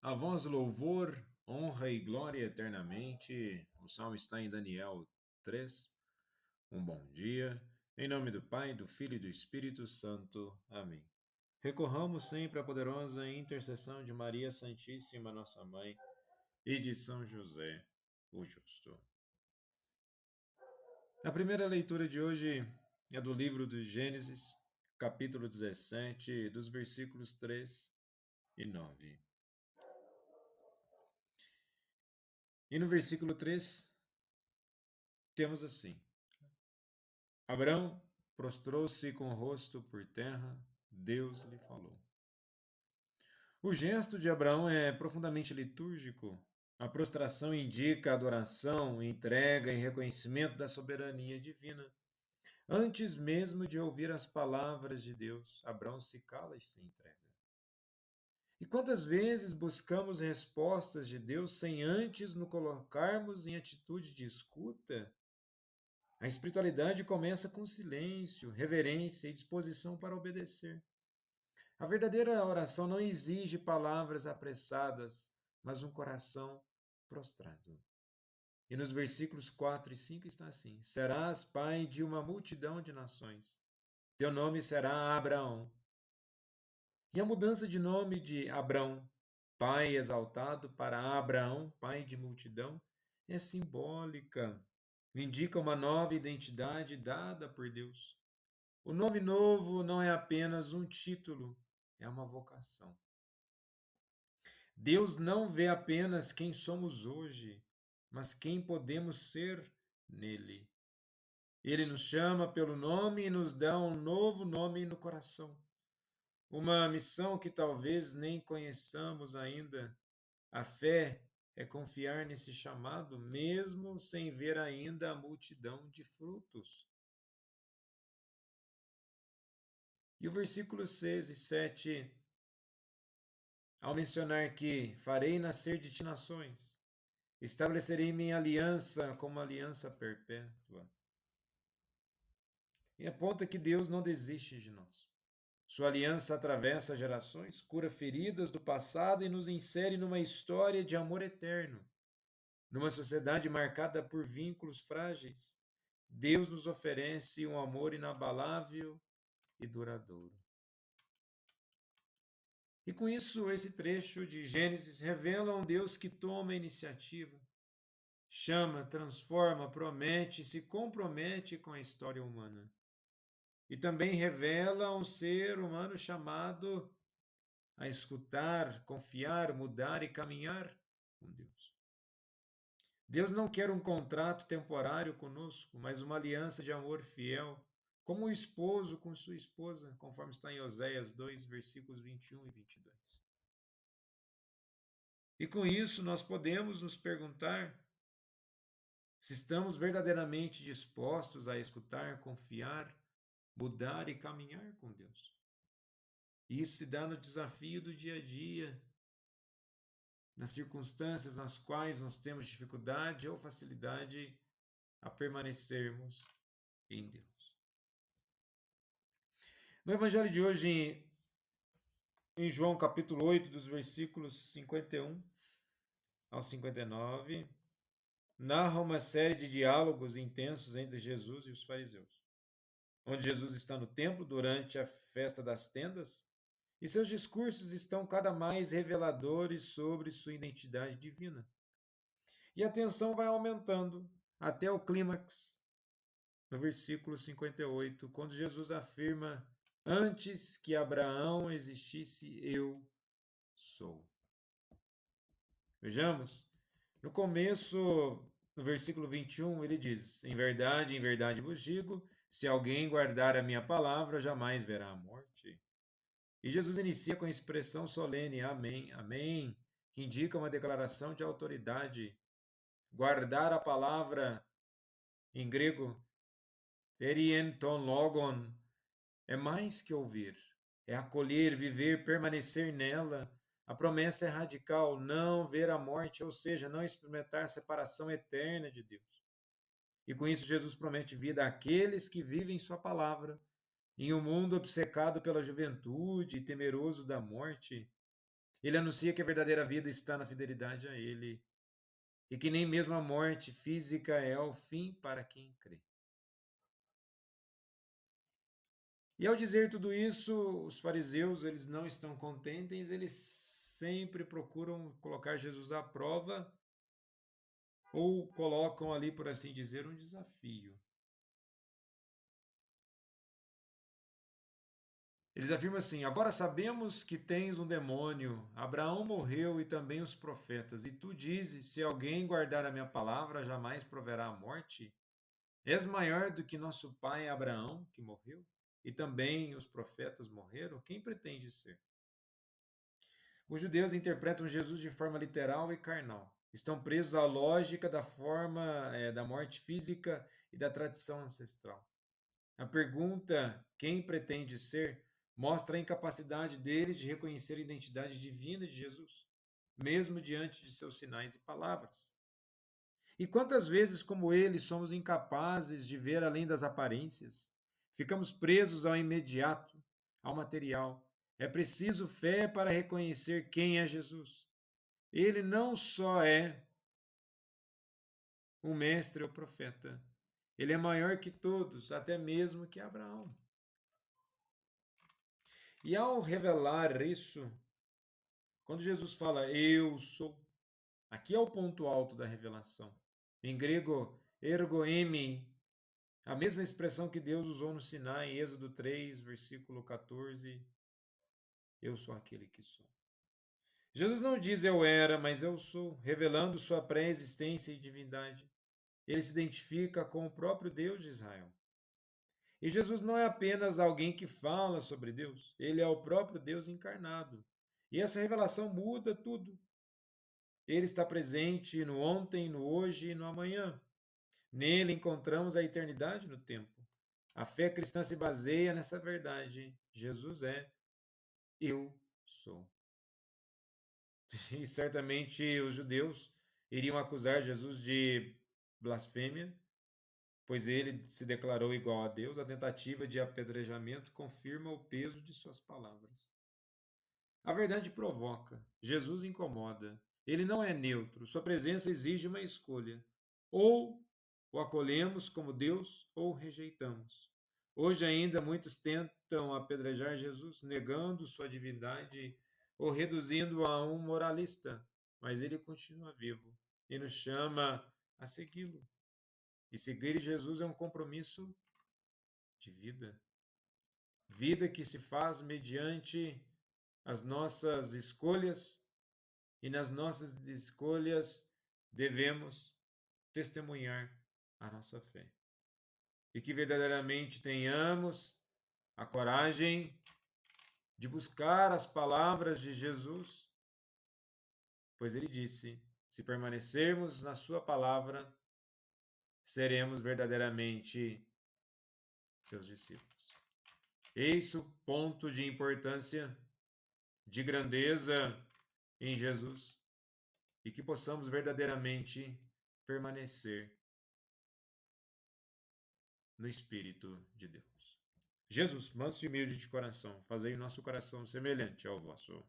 A vós louvor, honra e glória eternamente. O salmo está em Daniel 3. Um bom dia. Em nome do Pai, do Filho e do Espírito Santo. Amém. Recorramos sempre à poderosa intercessão de Maria Santíssima, nossa Mãe, e de São José, o Justo. A primeira leitura de hoje é do livro do Gênesis, capítulo 17, dos versículos 3 e 9. E no versículo 3, temos assim: Abraão prostrou-se com o rosto por terra, Deus lhe falou. O gesto de Abraão é profundamente litúrgico. A prostração indica adoração, entrega e reconhecimento da soberania divina. Antes mesmo de ouvir as palavras de Deus, Abraão se cala e se entrega. E quantas vezes buscamos respostas de Deus sem antes nos colocarmos em atitude de escuta? A espiritualidade começa com silêncio, reverência e disposição para obedecer. A verdadeira oração não exige palavras apressadas, mas um coração prostrado. E nos versículos 4 e 5 está assim: Serás pai de uma multidão de nações. Teu nome será Abraão. E a mudança de nome de Abrão, pai exaltado, para Abraão, pai de multidão, é simbólica. Indica uma nova identidade dada por Deus. O nome novo não é apenas um título, é uma vocação. Deus não vê apenas quem somos hoje, mas quem podemos ser nele. Ele nos chama pelo nome e nos dá um novo nome no coração. Uma missão que talvez nem conheçamos ainda. A fé é confiar nesse chamado, mesmo sem ver ainda a multidão de frutos. E o versículo 6 e 7, ao mencionar que farei nascer de ti nações, estabelecerei minha aliança como aliança perpétua. E aponta que Deus não desiste de nós. Sua aliança atravessa gerações, cura feridas do passado e nos insere numa história de amor eterno. Numa sociedade marcada por vínculos frágeis, Deus nos oferece um amor inabalável e duradouro. E com isso, esse trecho de Gênesis revela um Deus que toma a iniciativa, chama, transforma, promete e se compromete com a história humana. E também revela um ser humano chamado a escutar, confiar, mudar e caminhar com Deus. Deus não quer um contrato temporário conosco, mas uma aliança de amor fiel, como um esposo com sua esposa, conforme está em Oséias 2, versículos 21 e 22. E com isso nós podemos nos perguntar se estamos verdadeiramente dispostos a escutar, confiar, mudar e caminhar com Deus. Isso se dá no desafio do dia a dia, nas circunstâncias nas quais nós temos dificuldade ou facilidade a permanecermos em Deus. No Evangelho de hoje, em João capítulo 8, dos versículos 51 ao 59, narra uma série de diálogos intensos entre Jesus e os fariseus, onde Jesus está no templo durante a festa das tendas e seus discursos estão cada mais reveladores sobre sua identidade divina. E a tensão vai aumentando até o clímax, no versículo 58, quando Jesus afirma: Antes que Abraão existisse, eu sou. Vejamos, no começo, no versículo 21, ele diz: em verdade vos digo, se alguém guardar a minha palavra, jamais verá a morte. E Jesus inicia com a expressão solene: Amém, Amém, que indica uma declaração de autoridade. Guardar a palavra, em grego, terien ton logon, é mais que ouvir, é acolher, viver, permanecer nela. A promessa é radical: não ver a morte, ou seja, não experimentar a separação eterna de Deus. E com isso, Jesus promete vida àqueles que vivem Sua palavra. Em um mundo obcecado pela juventude e temeroso da morte, Ele anuncia que a verdadeira vida está na fidelidade a Ele e que nem mesmo a morte física é o fim para quem crê. E ao dizer tudo isso, os fariseus, eles não estão contentes, eles sempre procuram colocar Jesus à prova ou colocam ali, por assim dizer, um desafio. Eles afirmam assim: agora sabemos que tens um demônio. Abraão morreu e também os profetas. E tu dizes: se alguém guardar a minha palavra, jamais proverá a morte? És maior do que nosso pai Abraão, que morreu? E também os profetas morreram? Quem pretende ser? Os judeus interpretam Jesus de forma literal e carnal. Estão presos à lógica da forma da morte física e da tradição ancestral. A pergunta quem pretende ser mostra a incapacidade deles de reconhecer a identidade divina de Jesus, mesmo diante de seus sinais e palavras. E quantas vezes, como eles, somos incapazes de ver além das aparências? Ficamos presos ao imediato, ao material. É preciso fé para reconhecer quem é Jesus. Ele não só é um mestre ou profeta, ele é maior que todos, até mesmo que Abraão. E ao revelar isso, quando Jesus fala eu sou, aqui é o ponto alto da revelação. Em grego, ergo eimi, a mesma expressão que Deus usou no Sinai, em Êxodo 3, versículo 14, eu sou aquele que sou. Jesus não diz eu era, mas eu sou, revelando sua pré-existência e divindade. Ele se identifica com o próprio Deus de Israel. E Jesus não é apenas alguém que fala sobre Deus, ele é o próprio Deus encarnado. E essa revelação muda tudo. Ele está presente no ontem, no hoje e no amanhã. Nele encontramos a eternidade no tempo. A fé cristã se baseia nessa verdade. Jesus é, eu sou. E certamente os judeus iriam acusar Jesus de blasfêmia, pois ele se declarou igual a Deus. A tentativa de apedrejamento confirma o peso de suas palavras. A verdade provoca, Jesus incomoda. Ele não é neutro, sua presença exige uma escolha. Ou o acolhemos como Deus, ou o rejeitamos. Hoje ainda muitos tentam apedrejar Jesus, negando sua divindade ou reduzindo-o a um moralista, mas ele continua vivo e nos chama a segui-lo. E seguir Jesus é um compromisso de vida. Vida que se faz mediante as nossas escolhas, e nas nossas escolhas devemos testemunhar a nossa fé. E que verdadeiramente tenhamos a coragem de buscar as palavras de Jesus, pois ele disse: se permanecermos na Sua palavra, seremos verdadeiramente seus discípulos. Eis o ponto de importância, de grandeza em Jesus, e que possamos verdadeiramente permanecer no Espírito de Deus. Jesus, manso e humilde de coração, fazei o nosso coração semelhante ao vosso.